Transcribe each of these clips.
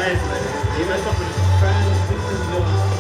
nice, man. You messed up with the fans, this is your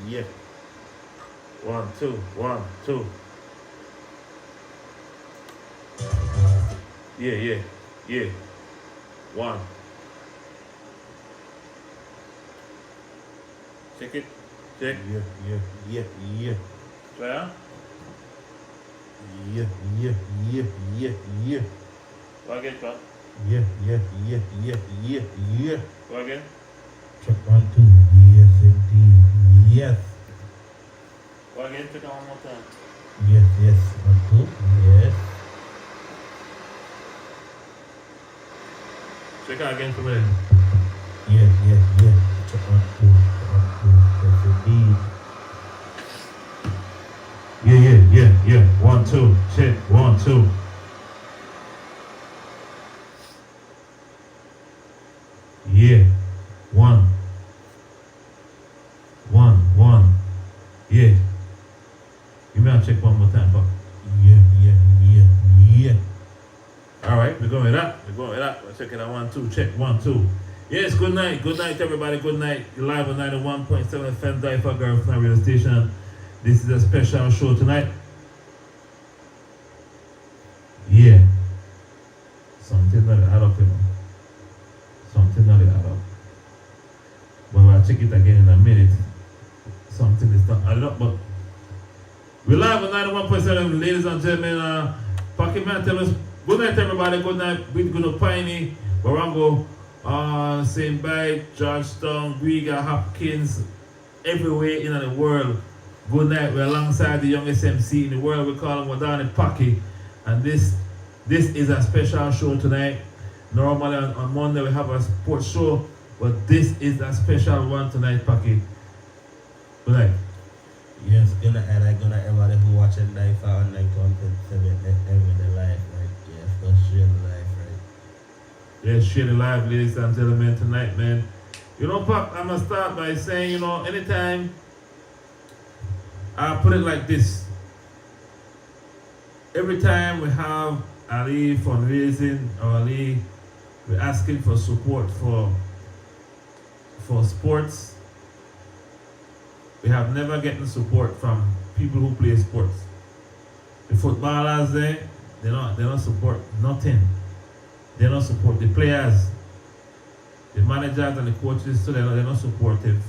Yeah. 1, 2, 1, 2. Yeah. 1. Check it. Check. Yeah. Clear? Yeah. Go again, John. Yeah. Go again. Check 1, 2. Yes, indeed. Yes. Go again, check it one more time. Yes. 1, 2. Yes. Check it again for me. Yeah. Check 1, 2. Yes, indeed. Yeah. 1, 2. Check. 1, 2. Yeah. 1. Yeah. You may check one more time, Pop. Yeah. Alright, we're going with that. We're checking out 1, 2. Check 1, 2. Yes, good night, everybody. Good night. You're live on 91.7 FM Diver Girls Night Radio Station. This is a special show tonight. Yeah. Something not add up, you know. Something not add up. But we'll check it again in a minute. Something is not added up, but we're live on 91.7, ladies and gentlemen. Pocket Man tell us good night, everybody. Good night. We're going to Piney, Barango, St. Bay, Georgetown, Riga, Hopkins, everywhere in the world. Good night. We're alongside the youngest MC in the world. We call him Wadani Paki. And this is a special show tonight. Normally on Monday we have a sports show, but this is a special one tonight, Paki. Good night. Yes, good night, and I'm gonna everybody who watch watching life on like 1.7 with the life, right? Yeah, for sure the life, right? Yeah, share the live, ladies and gentlemen, tonight, man. You know, Pop, I'm gonna start by saying, you know, anytime I put it like this. Every time we have Ali fundraising or Ali, we're asking for support for sports. We have never gotten support from people who play sports. The footballers there, they don't support nothing. They don't support the players. The managers and the coaches, so they're not supportive.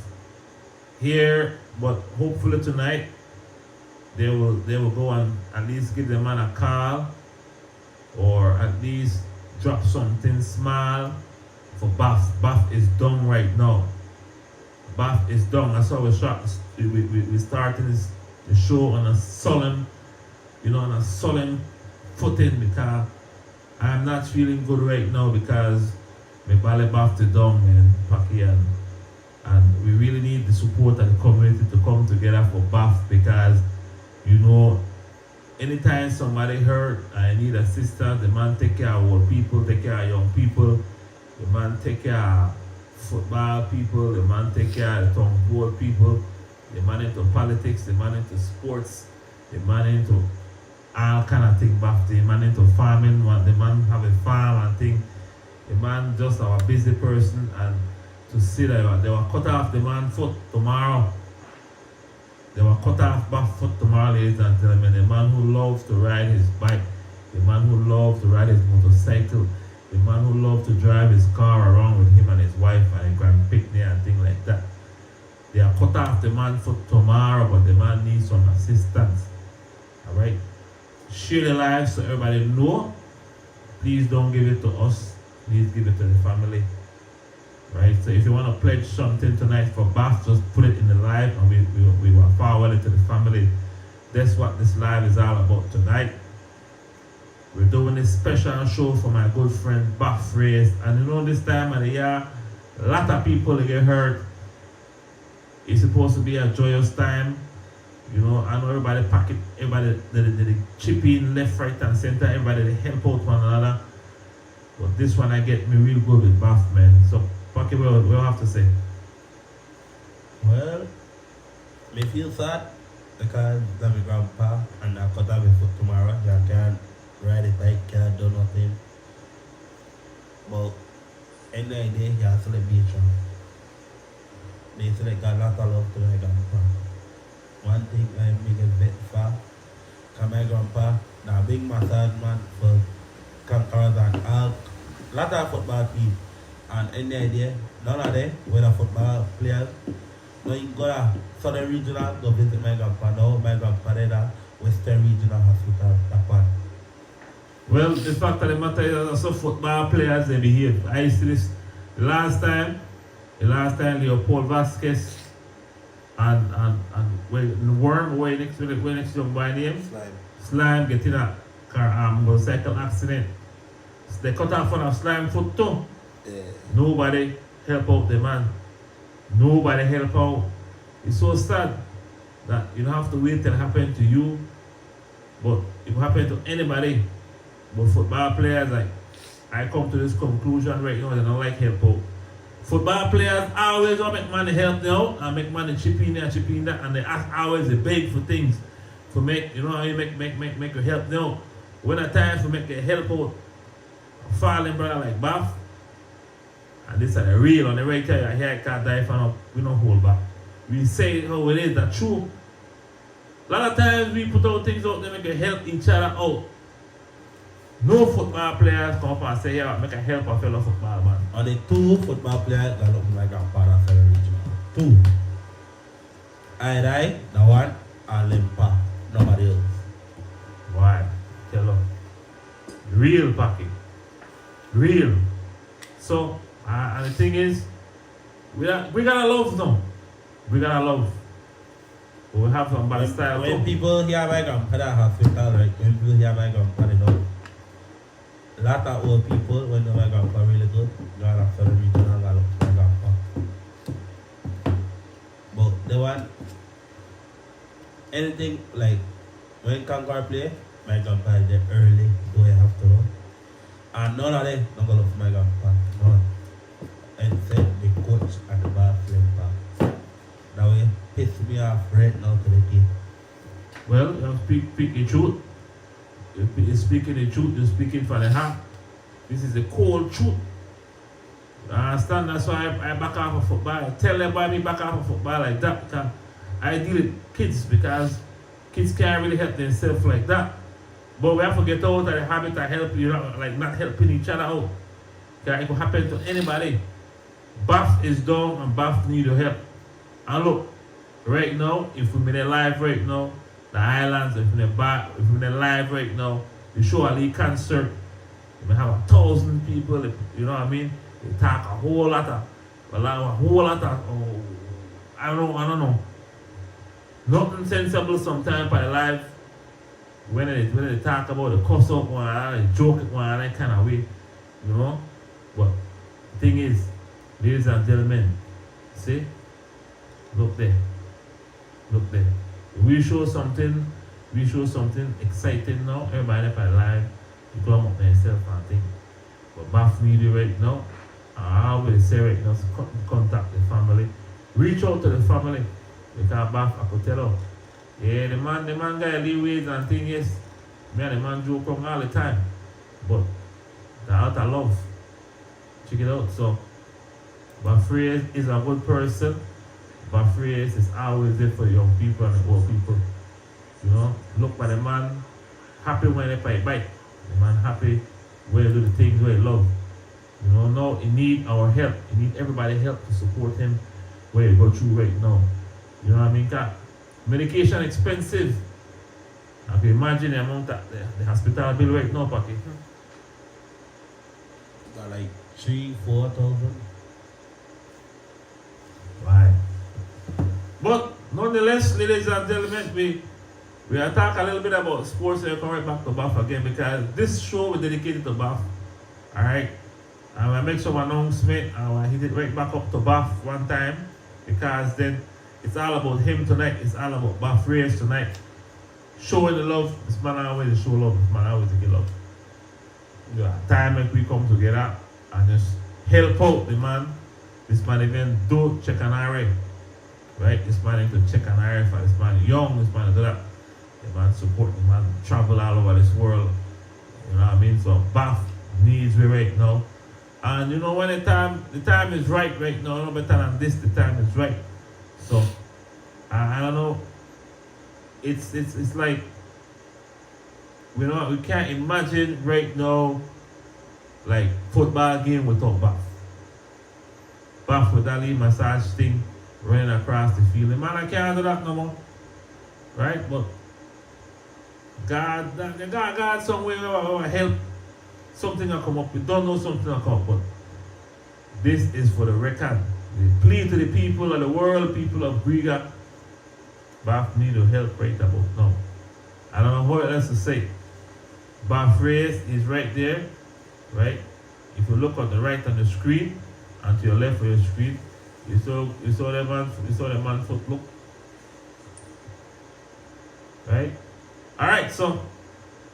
Here, but hopefully tonight they will go and at least give the man a call or at least drop something small for Bath. Bath is done right now. Bath is done. That's how we starting the show on a solemn, on a solemn footing because I'm not feeling good right now because my ballet Bath is done, man, Paki, and we really need the support of the community to come together for Bath because anytime somebody hurt and need assistance, the man take care of old people, take care of young people, the man take care of football people, the man take care of the town board people, the man into politics, the man into sports, the man into all kind of things back, the man into farming, the man have a farm and thing, the man just a busy person, and to see that they were cut off the man foot tomorrow. They were cut off back foot tomorrow, ladies and gentlemen. The man who loves to ride his bike, the man who loves to ride his motorcycle, the man who loves to drive his car around with him and his wife and a grand picnic and things like that. They are cut off the man foot tomorrow, but the man needs some assistance. Alright? Share the live so everybody know. Please don't give it to us. Please give it to the family. Right, so if you want to pledge something tonight for Bath, just put it in the live and we will forward it to the family. That's what this live is all about tonight. We're doing this special show for my good friend Bath Race, and this time of the year, a lot of people get hurt. It's supposed to be a joyous time. I know everybody pack it, everybody they chip in left, right and center, everybody they help out one another. But this one I get me real good with Bath, man. So Paki, we'll have to say. Well, me feel sad because I'm my grandpa and I cut off his foot tomorrow. I can't ride a bike, can't do nothing. But any day, he has celebration. They say like a lot of love to my grandpa. One thing I'm biggest bet for, because my grandpa, the big massage man for conquerors and all, lot of football team. And any idea, none of them were the football players. No, you go to Southern Regional, go visit my grandpa. Now my grandpa there at Western Regional Hospital, that one. Well, the fact of the matter is that some football players, they behave. I see this the last time Leopold Vasquez and Worm, where next young boy name? Slime getting a motorcycle accident. They cut off on a Slime foot too. Yeah. Nobody help out the man. Nobody help out. It's so sad that you don't have to wait till it happen to you, but it will happen to anybody. But football players, like, I come to this conclusion right now, they don't like help out. Football players always want to make money help them out and make money chip in there and chip in that, and they ask always, they beg for things to make, how you make you help them out. When a time for make you help out a falling brother like Bath, and this is the real on the right here, I can't die for no, we don't hold back. We say how it is, that's true. A lot of times we put out things out there, make you help each other out. No football players come up and say, yeah, make a help a fellow football man. And the two football players that look like grandpa for the region. Two. I, the one, and Limpa. Nobody else. Why? Tell them. Real Paki. Real. So, and the thing is, we gotta love them. We gotta love. But we have some bad style. When people hear my grandpa at hospital, right? When people hear my grandpa, they know. A lot of old people, when they my grandpa really good, go after the region and go look for my grandpa. But they want anything like when Concord play, my grandpa is there early, so I have to know. And none of them don't go look for my grandpa. None. Except the coach and the basketball back. That way piss me off right now to the game. Well, you speak the truth. You're speaking the truth, you're speaking for the heart. This is the cold truth. I understand, that's why I back off of football. I tell them why me back off of football like that, because I deal with kids, because kids can't really help themselves like that. But we have to get out of the habit of helping, you know, like not helping each other out. Because it will happen to anybody. Bath is down and Bath need your help. And look, right now, if we're in the live right now, the islands, if we're in the live right now, the Show Ali concert, we have 1,000 people, you know what I mean? They talk a whole lot of, oh, I don't know. Nothing sensible sometimes by live when they talk about the cuss up one, they joke it one, that kind of way, you know? But the thing is, ladies and gentlemen, see? Look there. Look there. We show something exciting now. Everybody by live, you come up themselves and think. But Bath Media right now, I always say right now, contact the family. Reach out to the family. Because Bath, I could tell her, yeah, the man guy leeways and things, yes. Me and the man joke around all the time. But the out of love. Check it out. So Bafraise is a good person. Bafraise is always there for young people and old people. You know, look by the man happy when they fight bike. The man happy when they do the things where he love. You know, now he need our help. He need everybody's help to support him where he go through right now. You know what I mean? Cause medication expensive. I can imagine the amount that the hospital bill right now, Paki. Got like 3,000-4,000. Why? But nonetheless, ladies and gentlemen, we are talking a little bit about sports and come right back to Bath again, because this show is dedicated to Bath. Alright? And I make some announcement and I hit it right back up to Bath one time, because then it's all about him tonight. It's all about Bafraise tonight. Showing the love. This man always show love. This man always give love. Yeah, time when we come together and just help out the man. This man even do check an eye. Right? This man need to check an eye for this man young. This man do that. The man support. The man travel all over this world. You know what I mean? So Bath needs me right now. And you know when the time is right now. No better than this. The time is right. So I don't know. It's like, you know, we can't imagine right now like football game without Bath. Bath with that little massage thing running across the field. The man, I can't do that no more. Right? But God somewhere will help. Something will come up. We don't know something will come up, but this is for the record. We plead to the people of the world, people of Riga. Bath need your help right about now. I don't know what else to say. Bafraise is right there, right? If you look on the right on the screen and to your left of your screen, you saw the man foot look. Right? Alright, so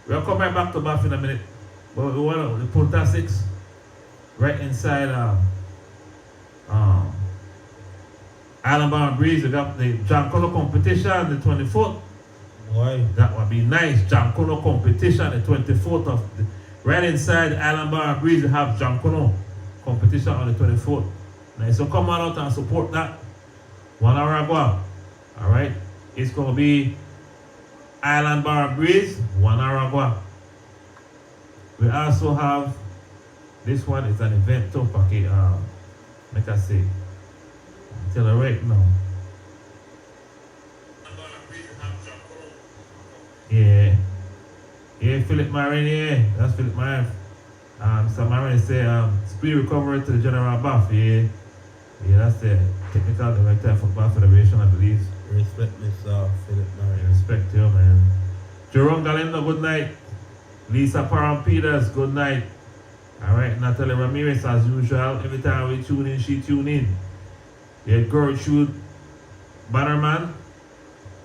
we'll come right back to Bath in a minute. But we want the Punta 6 right inside Island Bar and Breeze. We got the Giancono competition the 24th. Why? That would be nice. Giancono competition the 24th of right inside Island Bar and Breeze. We have Giancono competition on the 24th. Nice. So come on out and support that. 1 hour ago. Alright. It's gonna be Island Bar and Breeze, 1 hour ago. We also have this one is an event too, okay. Like I say. Tell her right now. Yeah. Yeah, Philip Marin, yeah. That's Philip Marin. So Marin say speed recovery to the General Bath, yeah. Yeah, that's the technical director of Football Federation, I believe. Respect Mr. Philip Marin. Respect you, man. Jerome Galindo, good night. Lisa Parham Peters, good night. Alright, Natalie Ramirez as usual. Every time we tune in, she tune in. Yeah, Gertrude Bannerman,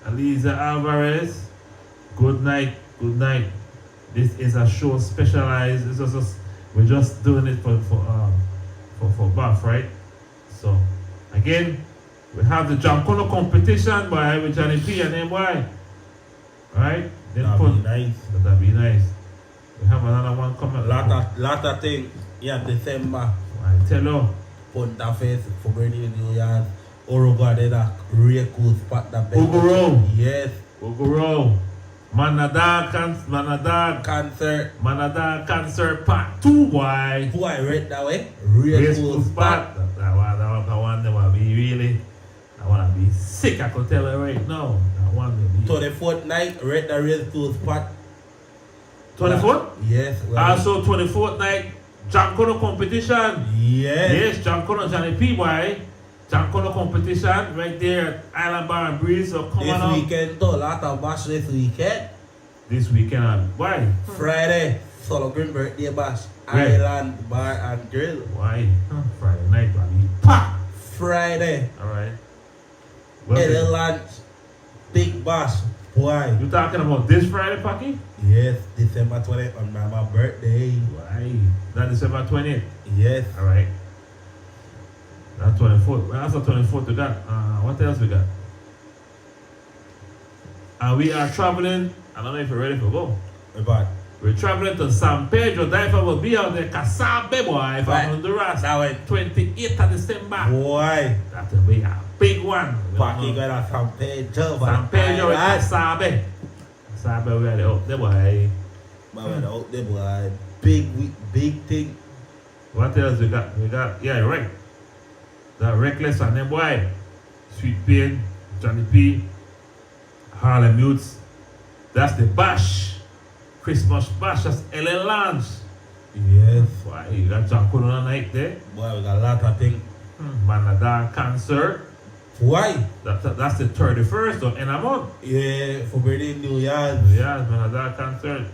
Aliza Alvarez, Good night. Good night. This is a show specialized. This is just, we're just doing it for Bath, right? So again, we have the Jankono competition by with Johnny P and NY. Right? Then That'd be nice. That'd be nice. We have another one coming. Lot of things. Yeah, December. I tell you. Punta Face for Bernie New Year's. Uruguay, they that real cool spot that Uguro. Yes. Uguro. Manada concert part 2, boy. Who I read that way? Real cool spot. That one that will be really, I want to be sick, I could tell you right now. That one will be 24th night, read the real cool spot. 24th? Yes. Also 24th night, Jankono competition. Yes. Yes, Jankono Johnny P, boy. Jankono competition right there at Island Bar and Breeze. So come on This up. weekend, though, lot of bash this weekend. This weekend, why? Friday, Solo Green birthday bash. Where? Island Bar and Grill. Why? Friday night, buddy. Pa! Friday, Alright. Early lunch, big bash. Why? You talking about this Friday, Paki? Yes, December 20th on my birthday. Why? That December 20th. Yes. Alright. That's 24th. Well, that's the 24th we got. What else we got? We are traveling. I don't know if you're ready for go. But We're traveling to San Pedro. Diver will be out there. Casabe, boy, from Right. Honduras. that way. 28th of December. Why? That will be a big one. Parking got a San Pedro. San Pedro and Right. Casabe. Casabe, we are out there, boy. But when out there, boy, big thing. What else we got? We got, yeah, right. That Reckless and them boy. Sweet Pain, Johnny P, Harlem Mutes. That's the bash. Christmas bash. That's LA Lounge. Yes. Why? You got Jankono night there. Boy, we got a lot of things. Manada concert. Why? That's the 31st of in a month. Yeah, for birthday New Year's. Yeah, Manada concert.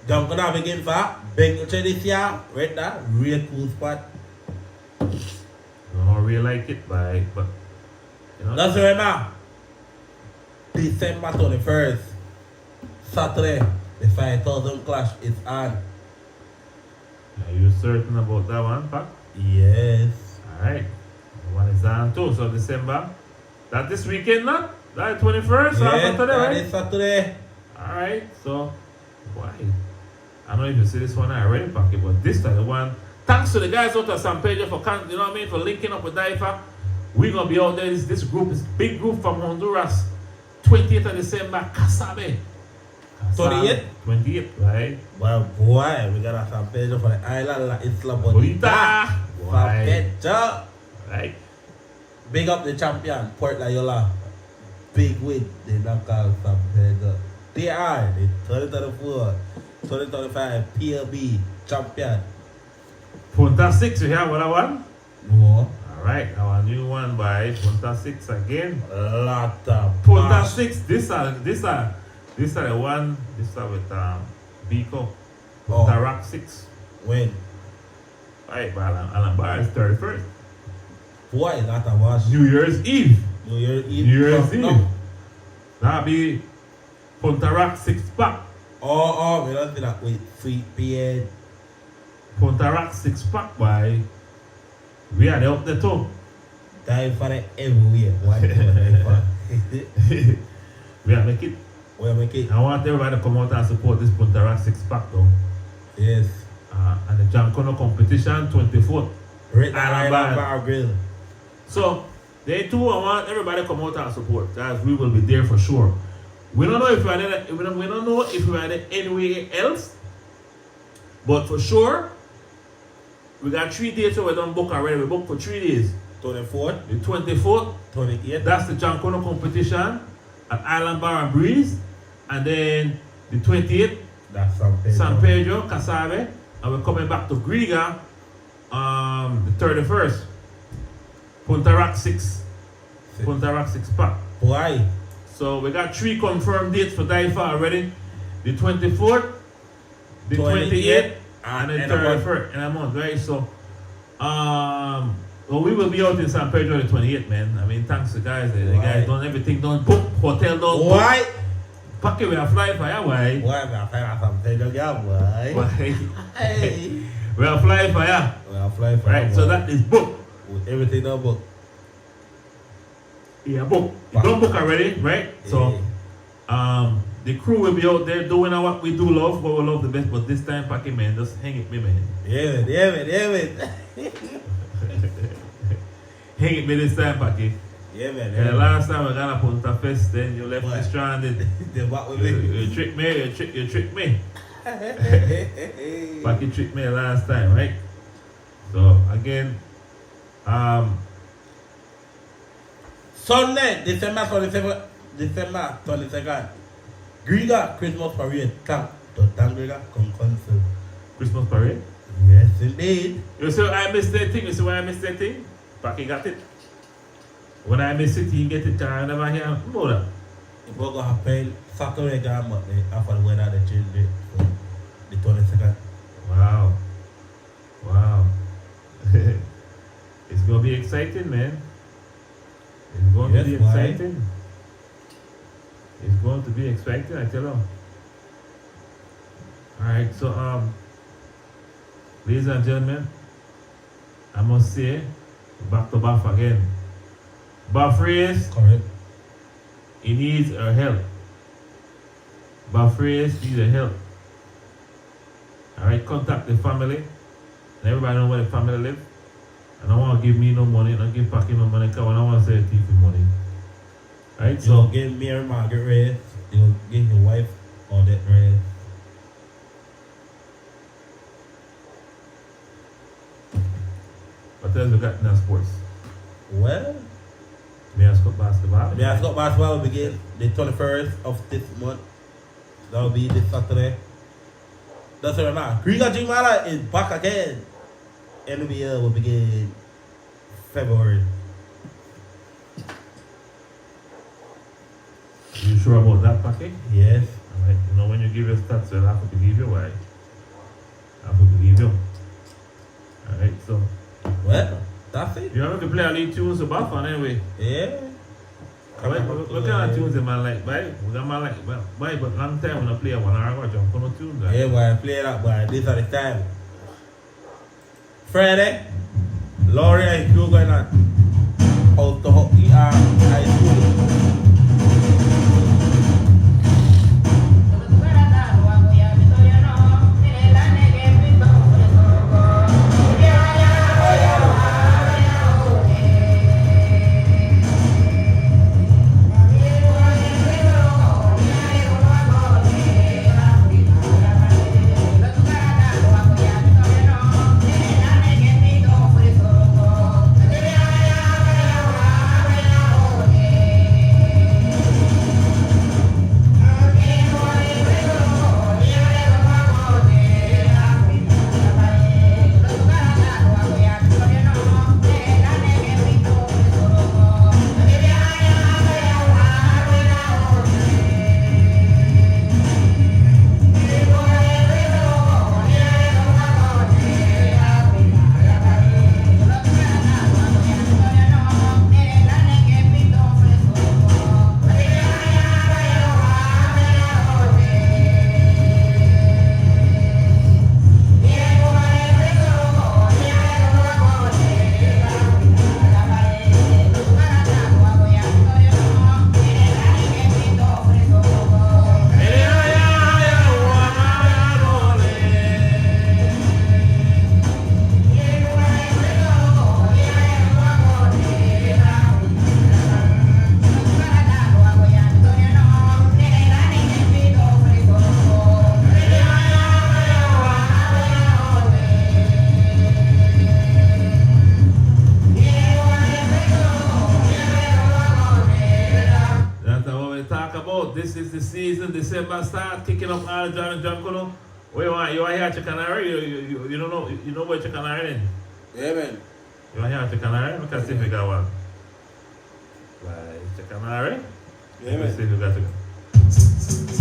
Jump gonna begin for Big this year. Right there. Real cool spot. I don't really like it, but you know. That's right now. December 21st. Saturday. The 5,000 clash is on. Are you certain about that one, Pak? Yes. Alright. The one is on too, so December. That this weekend, not? That 21st, or Yes, Saturday, that right? is Saturday. Alright, so why? I don't know if you see this one already, Pak, but this time the one. Thanks to the guys out of San Pedro for you know what I mean, for linking up with Daifa. We're gonna be out there. This group is big group from Honduras. 28th of December, Casabe. 28th? 28th, right? Well, boy, we got a San Pedro for the island La Isla Bonita. Bonita. San Why? Pedro. Right? Big up the champion, Port Layola. Big win, they knock out San Pedro. They are the 2024, 2025 PLB champion. Punta 6, you hear what I want? No. Alright, our new one by Punta 6 again. Lot of Punta bash. 6, this are the one, this are with Biko. Oh. Punta Rock 6. When? Right, but Alan Bar is 31st. Boy, lot of bash. New Year's Eve. New Year's Eve. New Year's Come Eve. now. That'll be Punta Rock 6 pack. Oh, we don't do that with Sweet Pain. Punta Rock 6 pack by. We are up there too. Time for it everywhere. Why time for it? We are make it. We make it. I want everybody to come out and support this Punta Rock 6 pack though. Yes. And the Jankono competition 24th. Red Island Island Bar. Bar Grill. So, day 2, I want everybody to come out and support. Guys, we will be there for sure. We don't know if we are there, we don't know if we are there anywhere else. But for sure, we got 3 days so we don't book already. We booked for 3 days. 24th, The 24th, 28th. that's the Jankono competition at Island Bar and Breeze. And then the 28th, That's San Pedro. San Pedro, Casabe. And we're coming back to Griga the 31st. Punta Rock 6. Punta Rock 6 pack. Why? So we got 3 confirmed dates for Daifa already. The 24th, the 28th, and the 31st in a month, right? So well, we will be out in San Pedro the 28th, man. I mean, thanks to guys. The guys done everything, done book, hotel done book. Why? Packy, we are flying for ya, why? Why am I flying something? Don't get why? Why? Hey. We are flying for ya. We are flying for Right, so that is book. with everything on book. Yeah, book. You don't book already, right? So, the crew will be out there doing what we do love, what we love the best, but this time, Packy, man, just hang it me, man. Yeah, man. Hang it me this time, Packy. Yeah, man. And the last time we got up on the fest, then you left me What? stranded. Then what with me? You tricked me, you tricked me. Packy tricked me last time, right? So, again, Sunday, December 22nd. Griga Christmas parade. Thank to Tangriga come concert. Christmas parade. Yes, indeed. You see, I missed that thing. You see why I missed that thing? Packy got it. When I miss it, he get it. I never hear about that. It will go happen Saturday, but after the weather, they change it for the 22nd. Wow. It's gonna be exciting, man. It's going to be Yes, why? exciting. It's going to be exciting, I tell you. Alright, so ladies and gentlemen, I must say, back to Buff again. Buff Reyes, Correct. he needs our help. Buff Reyes needs our help. Alright, contact the family. And everybody know where the family live. I don't want to give me no money, don't give Packy no money, because I don't want to say a thief with money. Right, So so give Mary Margaret Reyes. You give your wife Odette Reyes. what else we got in our sports? Well, Mayor's Cup basketball. the Ascot basketball will begin the 21st of this month. That will be this Saturday. That's what I'm Griga Jimala is back again. NBA will begin February. You sure about that, Packy? Yes. Alright, you know when you give your stats, you'll have to believe you, why? I have to believe you. Alright, so Well, that's it. you have to play a lead tunes to Buff on anyway. Yeah. Alright, what kind of tunes am I like, boy? We got my like, boy, but long time when I play 1 hour, I jump on no tunes, right? Yeah, boy, play that, boy. This are the time. Friday, Laurie and Hugh going on out to high school. This is the season, December start, kicking up all John and John Kuno. Where you want? You want to hear Chicanary? You don't know, you know where Chicanary is? Yeah, man. You want to hear Chicanary? We can see if we got one. Right, Chicanary? Yeah, Let's see man. if we got to go.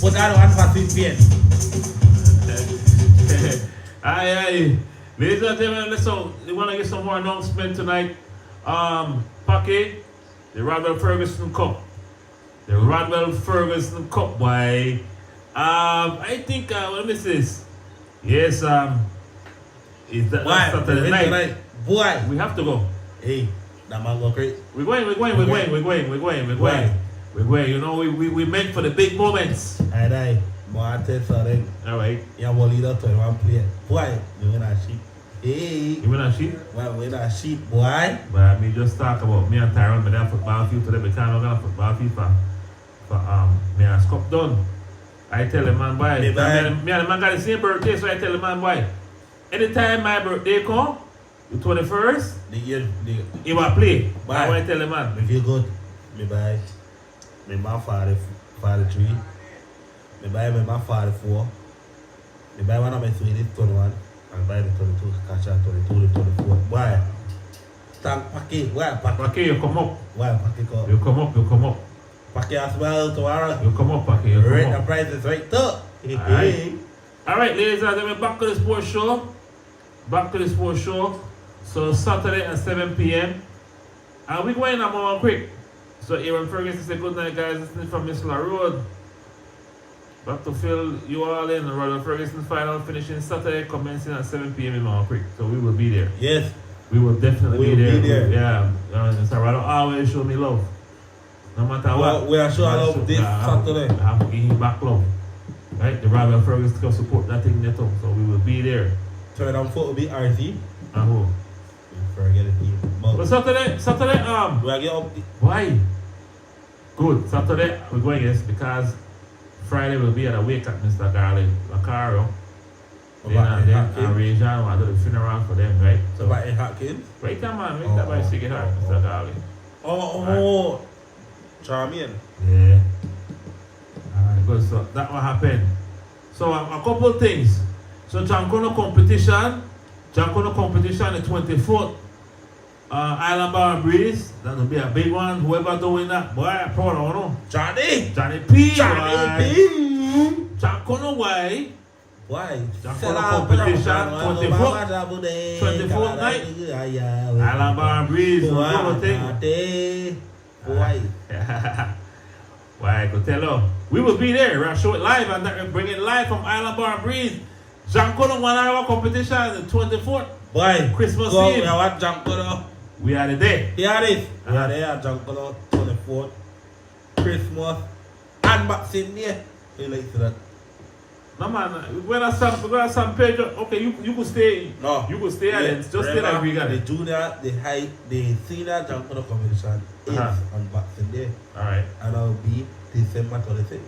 Put that one for 15. Aye. Ladies and gentlemen, listen, we want to get some more announcement tonight. Paki, the Rodwell Ferguson Cup. The Rodwell Ferguson Cup, boy. I think, let me see this. Yes, is that Saturday night? Boy. We have to go. Hey, that man go crazy. We're going. You know, we meant for the big moments. Aye. More attention something. All right. You have one leader to one player. Boy, you win a sheep. Hey. You win a sheep? Well, win a sheep, boy. But me just talk about me and Tyrone, me there football field today. We can't go football field for me and Cup done. I tell the man, boy. Me and the man got the same birthday, so I tell the man, boy. Anytime my birthday come, the 21st, he will play. But I want to tell the man. Me feel good. Me buy. Me man 43. Me buy me man 44. Me buy one of my Swedish 21. And buy the 22 catch out 22, the 24. Why? Thank Paki. Why? Paki, you come up. Why Paki come? You come up. Paki as well tomorrow. You come up, Paki. You come Rate up. the prices right up. Alright, ladies and gentlemen, back to the sports show. So Saturday at 7 p.m. And we're going on more quick. So Aaron Ferguson said good night, guys. Listening from Miss La Road. Back to fill you all in. The Rodwell Ferguson final finishing Saturday, commencing at 7 p.m. in Mount Creek. So we will be there. Yes. We will definitely be there. Yeah. Mr. Rodwell always show me love. No matter what. We are showing love this Saturday. I have to give him back love. Right? The Rodwell Ferguson can support that thing there too. So we will be there. Turn on foot will be RC. And who? Forget it. But Saturday, we are get up. Why? Good. Saturday we're going, yes, because Friday will be at a wake at Mr. Garland Macaro. Then arrange and do the funeral for them, right? So by Hatkins? Right there, man. Make that by Siggy Hart, Mr. Garland. Oh. Charmian. Yeah. Alright, good. So that will happen. So a couple things. So Jankono competition the 24th. Island Bar and Breeze, that will be a big one. Whoever doing that, boy, I'm proud of you. Johnny P. Jankono why? Why? Jankono competition 24th night. Island Bar and Breeze, Why? Why? I could tell you. We will be there. We'll show it live and bring it live from Island Bar and Breeze. Jankono 1 hour competition the 24th. Boy, Christmas Eve. We are Jankono. We are there. Here it is. We are there at Jankono 24th. Christmas. And Boxing Day. You like that? No man, we're gonna some page. Okay, you could stay. No. You could stay at it. Just stay like we got the it. junior, the senior Jankono competition is on Boxing Day. Alright. And I'll be December 26th.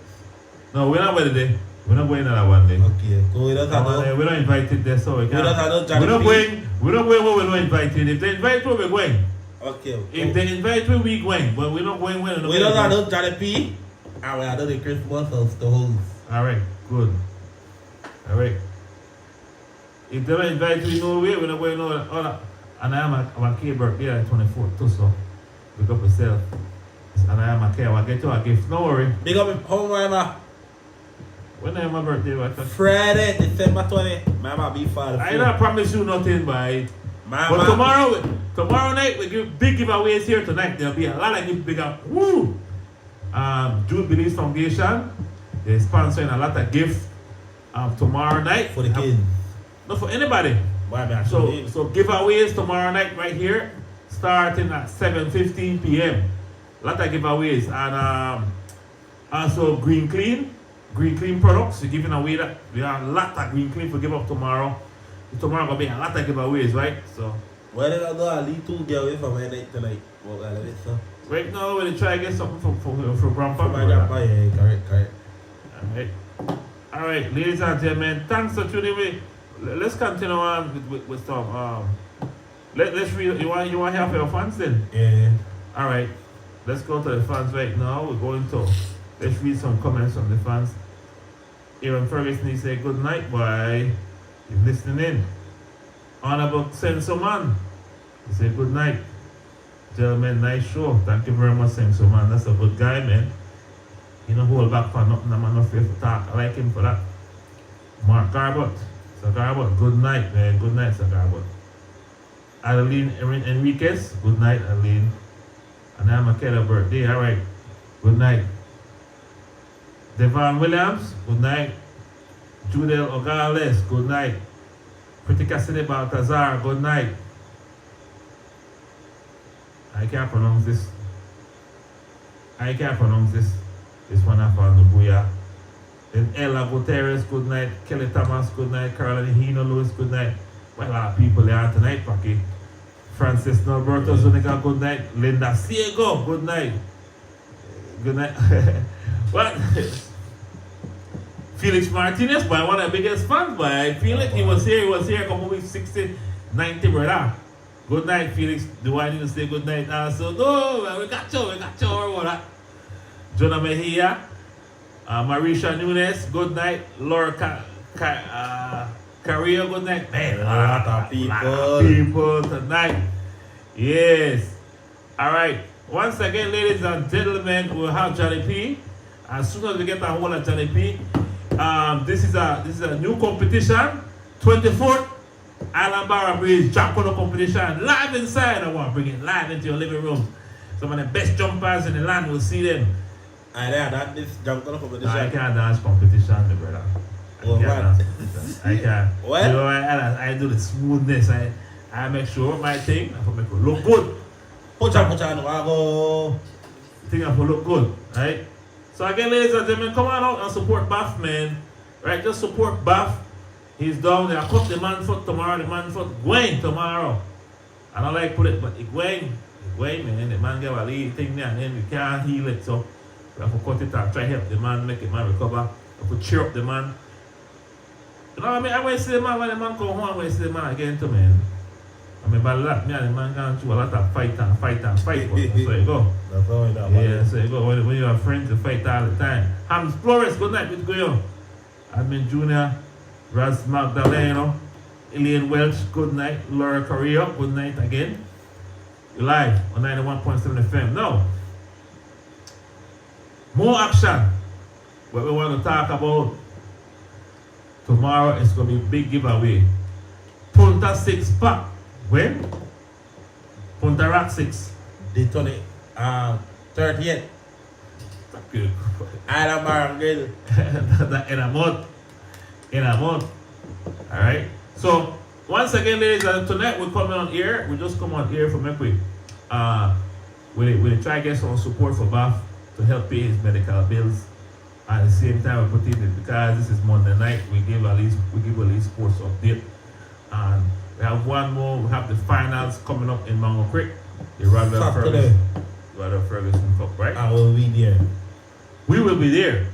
No, we're not ready there. We're not going that one day. Okay. So we're not invited there, so we can't. We're not going where we're not invited. If they invite us, we're going. Okay. If they invite us, we're going. But we're not going when. We don't have Johnny P. And we are the Christmas of the host. Alright, good. Alright. If they don't invite us, we're not going nowhere. And I am a K birthday on the 24th too, so pick up yourself. And I am a K. I'll get you a gift. No worry. Big up home, mama. When is my birthday? Friday, December 20. Mama be father. I don't promise you nothing, boy. But tomorrow night we give big giveaways here tonight. There'll be a lot of big up. Woo! Jude Belize Foundation, they're sponsoring a lot of gifts tomorrow night. For the kids. No, for anybody. So giveaways tomorrow night right here, starting at 7:15 p.m. A lot of giveaways. And also Green Clean products. We're giving away that. We have a lot of Green Clean for give up tomorrow. Tomorrow gonna be a lot of giveaways, right? So why did I do a little giveaway for my night tonight? What kind of it, sir? Right now we're try to get something from Grandpa. My grandpa, yeah, correct. Alright, ladies and gentlemen, thanks for tuning in. Let's continue on with some let's read. You want to hear for your fans then? Yeah. Alright. Let's go to the fans right now. We're going to let's read some comments from the fans. Aaron Ferguson, he said, good night, boy. He's listening in. Honorable Senso Man, he said, good night. Gentlemen, nice show. Thank you very much, Senso Man. That's a good guy, man. He no hold back for nothing. I'm not afraid to talk. I like him for that. Mark Garbot. Sir Garbot, good night, man. Good night, Sir Garbot. Adeline Enriquez, good night, Adeline. And I'm Makeda birthday, alright. Good night. Devon Williams, good night. Judel Ogales, good night. Pretty Cassidy Baltazar, good night. I can't pronounce this. This one I found Nubuya. Then Ella Gutierrez, good night. Kelly Thomas, good night. Caroline Hino Lewis, good night. Well, a lot of people there tonight, Paki. Francis Norberto Zuniga, good night. Linda Ciego, good night. Good night. What? Felix Martinez, boy, one of the biggest fans, boy. I feel like he was here a couple weeks, 60, 90, brother. Good night, Felix. Do I need to say good night also? No, we got you, or what? Jonah Mejia, Marisha Nunes, good night. Laura Carrillo, good night. Man, a lot of people tonight. Yes. All right. Once again, ladies and gentlemen, we'll have Johnny P. As soon as we get a hold of Johnny P, this is a new competition. 24th Island Barra Bridge Jackpot competition live inside. I want to bring it live into your living room. Some of the best jumpers in the land will see them. I dance this jumper competition. No, I can't dance competition, my brother. I can't. What? You know, I do the smoothness. I make sure my thing I make it look good. Put on, wago. Thing I look good, right? So again, ladies and gentlemen, come on out and support Buff, man. Right? Just support Buff. He's down there. I cut the man foot tomorrow. The man foot going tomorrow. I don't like put it, but it going, man. The man get a little thing there, and then we can't heal it. So we have to cut it and try to help the man, make the man recover. We have to cheer up the man. You know what I mean? I want to see the man when the man come home. I want to see the man again too, man. I mean, by that, me and the man going through a lot of fight. But that's how you go. That's how it is. Yeah, so you go. When you have friends, you fight all the time. Hams Flores, good night. What's going on? Admin Junior, Raz Magdaleno, Elaine Welch, good night. Laura Correa, good night again. You're live on 91.7 FM. Now, more action. What we want to talk about tomorrow is going to be a big giveaway. Punta 6 pack. When? Punta Rock 6. The 30th. Good. Island Barra Grill. In a month. Alright. So once again, ladies, tonight we're coming on air. We just come on air for Mekwi. We try to get some support for Bath to help pay his medical bills. At the same time, we put in it because this is Monday night. We give a least sports update. And we have one more. We have the finals coming up in Mango Creek. The Randall Ferguson Cup, right? I will be there. We will be there.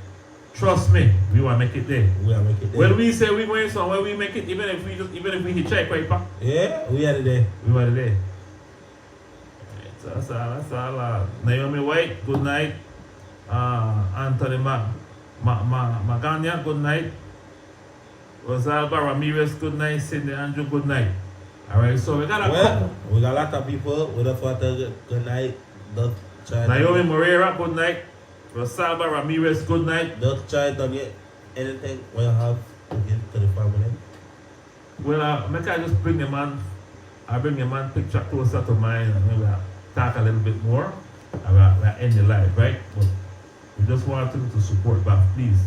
Trust me, we will make it there. We will make it there. When we say we're going somewhere, we make it. Even if we hitchhike, right, Pa? Yeah, we are there. We were there. So that's all. Naomi White, good night. Anthony Magana, good night. Rosalba Ramirez, good night. Cindy Andrew, good night. Alright, so we got a lot of people. We just want to good night. Naomi Moreira, good night. Rosalba Ramirez, good night. Don't try to get anything we have to give to the family. Well, make I just bring the man. I bring the man picture closer to mine, and then we'll talk a little bit more. And we'll end the live, right? But we just want him to support back, please.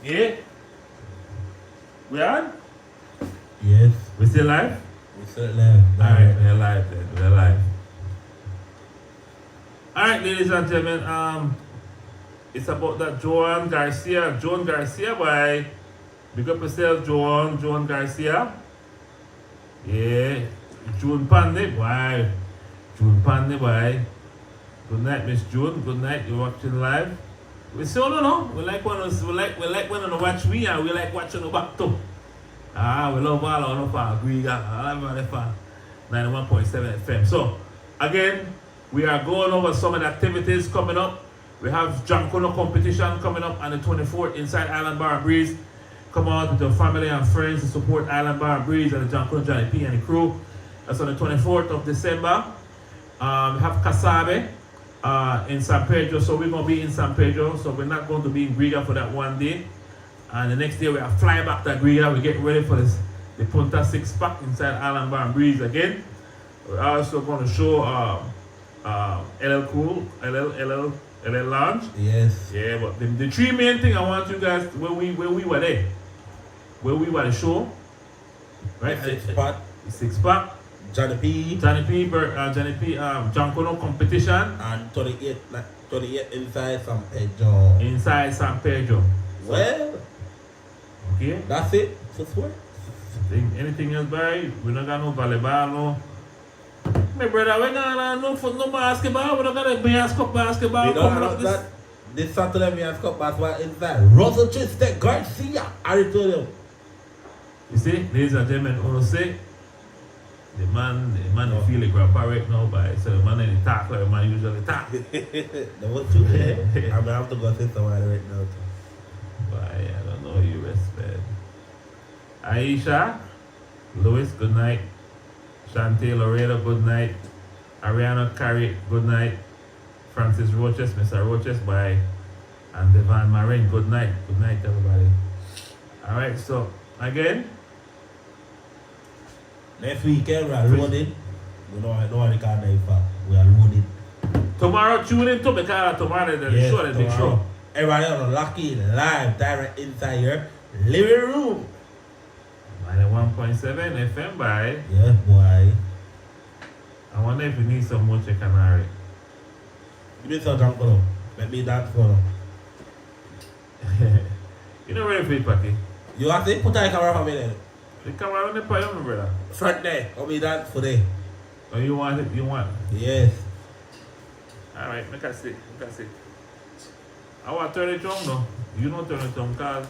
Yeah? We on? Yes. We still live? We still live. Alright, we're live then. We're live. Alright, ladies and gentlemen, it's about that Joan Garcia, boy. Big up yourself, Joan Garcia. Yeah. June Pandey, boy. Good night, Miss June. Good night. You're watching live. We still don't know. We like when you watch me and we like watching you back too. We love all of our agree. I love all of 91.7 FM. So again, we are going over some of the activities coming up. We have Jankono competition coming up on the 24th inside Island Bar and Breeze. Come out with your family and friends to support Island Bar and Breeze and the Jankono Johnny P and the crew. That's on the 24th of December. We have Kasabe in San Pedro, so we're going to be in San Pedro, so we're not going to be in Griga for that one day. And the next day we are flying back to Griga. We're getting ready for the Punta 6-pack inside Island Bar and Breeze again. We're also going to show LL Cool, LL Lounge. Yes. Yeah, but the three main thing I want you guys, where we were there, where we were the show, right? The 6-pack. The 6-pack. Johnny P. Jankono competition. And 28 inside San Pedro. Inside San Pedro. Well, okay. that's it. Just what? Anything else, Barry? We not got no volleyball, no. My brother, we not no foot, no basketball. We not got a Mayors Cup basketball coming up this Saturday. Mayors Cup basketball inside. Russell Tristek Garcia. I told him. You see, ladies and gentlemen, I say. The man feel like grandpa right now, but so the man in the talk like the man usually talk. That was too bad. I'm gonna have to go see somebody right now too. But I don't know you respect. Aisha, Louis, good night. Shantae Loretta, good night. Ariana Carey, good night. Francis Roches, Mr. Roches, bye. And Devon Marin, good night. Good night, everybody. Alright, so again. Next weekend we are loading. We know what they call it for. We are loading. Tomorrow tune in to because tomorrow the show, the big show. Everybody on Lucky live, direct inside your living room. 91.7 FM by. Yeah, boy. I wonder if you need some more chicken already. Give me some junk for them. Let me dance for them. You know ready for it, Paki? You have to put the camera for me then. The camera on the pile, my brother. Front there. Let me dance for them. Oh, you want it? You want it? Yes. Alright, make us see. I want to turn it on, no? You don't turn it on, because...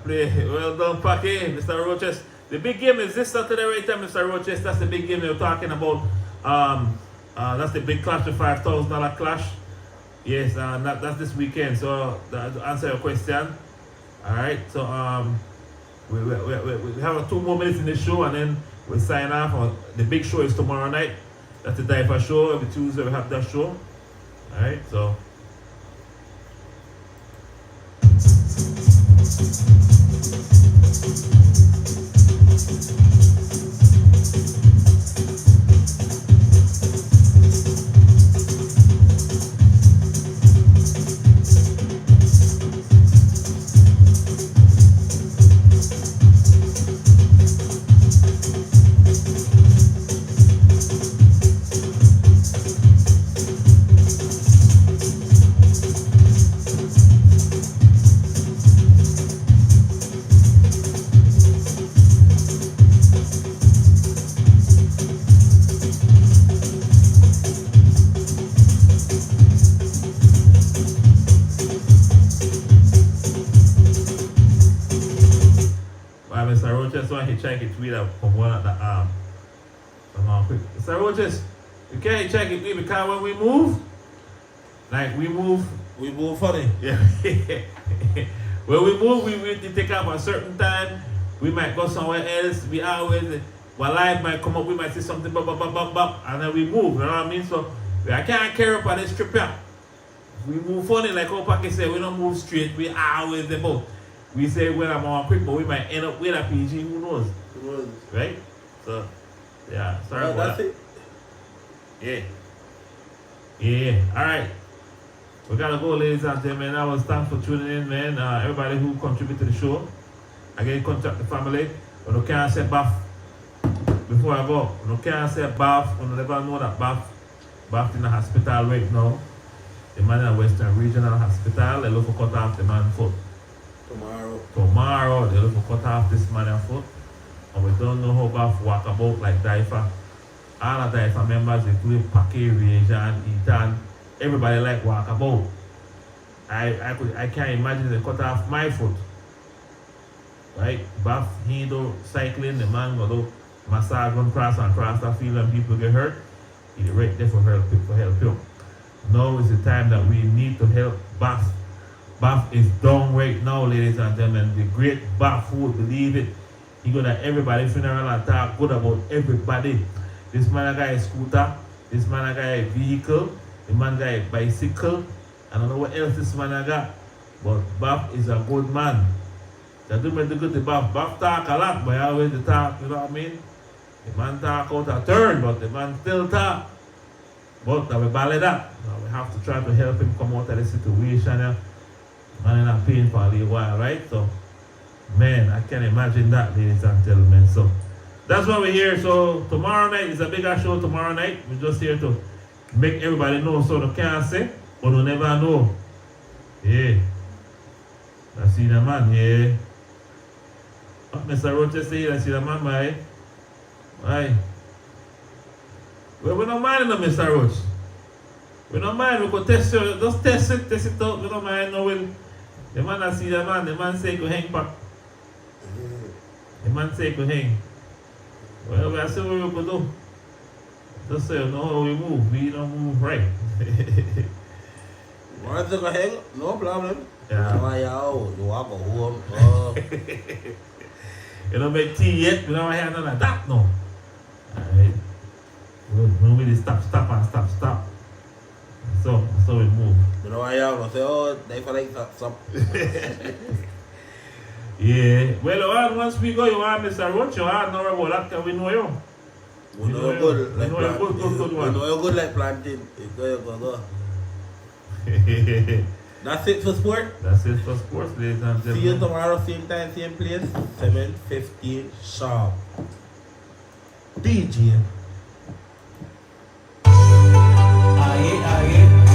Well done, Paki, Mr. Roches. The big game is this Saturday right there, Mr. Roches. That's the big game they were talking about. That's the big clash, the $5,000 clash. Yes, that's this weekend. So to answer your question, all right. So we have 2 more minutes in the show, and then we'll sign off. The big show is tomorrow night. That's the Diaper show. Every Tuesday we have that show. All right. So Mr. Roches want hitchhike it with from one at the arm. Come on, quick. Mr. Roches, you can't hitchhike it with because when we move, like we move funny. Yeah. When we move, we take up a certain time. We might go somewhere else. We always, while life might come up, we might see something, bop, bop, bop, bop, bop, and then we move. You know what I mean? So I can't carry up on this trip here. We move funny, like how Paki said, we don't move straight. We always about. We say when I'm on quick, but we might end up with a PG. Who knows? Right? So, yeah. Sorry about that. Yeah. Yeah. All right. We gotta go, ladies and gentlemen. That was thanks for tuning in, man. Everybody who contributed to the show. Again, contact the family. But you can't say Bath. Before I go, you can't say Bath. You never know that Bath in the hospital right now. The man in the Western Regional Hospital, they look for cut off the man's foot. Tomorrow, they look for cut off this man's foot. And we don't know how Bath walk about like DIFA. All the DIFA members, including Paki, Rejan, Ethan, everybody like walk about. I can't imagine they cut off my foot. Right? Bath, he do cycling, the man go do massage, run cross and cross the field and people get hurt. He's right there for help you. Now is the time that we need to help Bath. Bath is down right now, ladies and gentlemen. The great Bath would believe it. He go to everybody's funeral and talk good about everybody. This man a guy a scooter, this man a guy a vehicle, the man guy a bicycle. I don't know what else this man a got. But Bath is a good man. They do me the good to Bath. Bath talk a lot, but I always talk, you know what I mean? The man talk out a turn, but the man still talk. But we balance that. Now we have to try to help him come out of the situation. Yeah. Man in a pain for a little while, right? So, man, I can imagine that, ladies and gentlemen. So, that's why we're here. So, tomorrow night is a bigger show. Tomorrow night, we're just here to make everybody know so they can't say, but they never know. Yeah. I see the man, yeah. Mr. Roches say, I see the man, right? Right. Well, we don't mind no, Mr. Roach. We don't mind, we could test it, just test it out, we don't mind no will. The man that see the man say go hang back. The man say go hang. Well, we are saying what we could do. Just so you know how we move, we don't move right. Once you go hang, no problem. Yeah. You walk home. You don't make tea yet, we don't have none of that, no. Alright. When we stop. So we move. You know why you say, oh, they feel like stop. Yeah. Well, once we go, you want Mr. Roach, you want no about that, because we know you. We know you're good. We know you're good one. We know you're good like planting. Go. That's it for sport. That's it for sports, ladies and gentlemen. See you tomorrow, same time, same place, 7:15 sharp. DJ. Aye.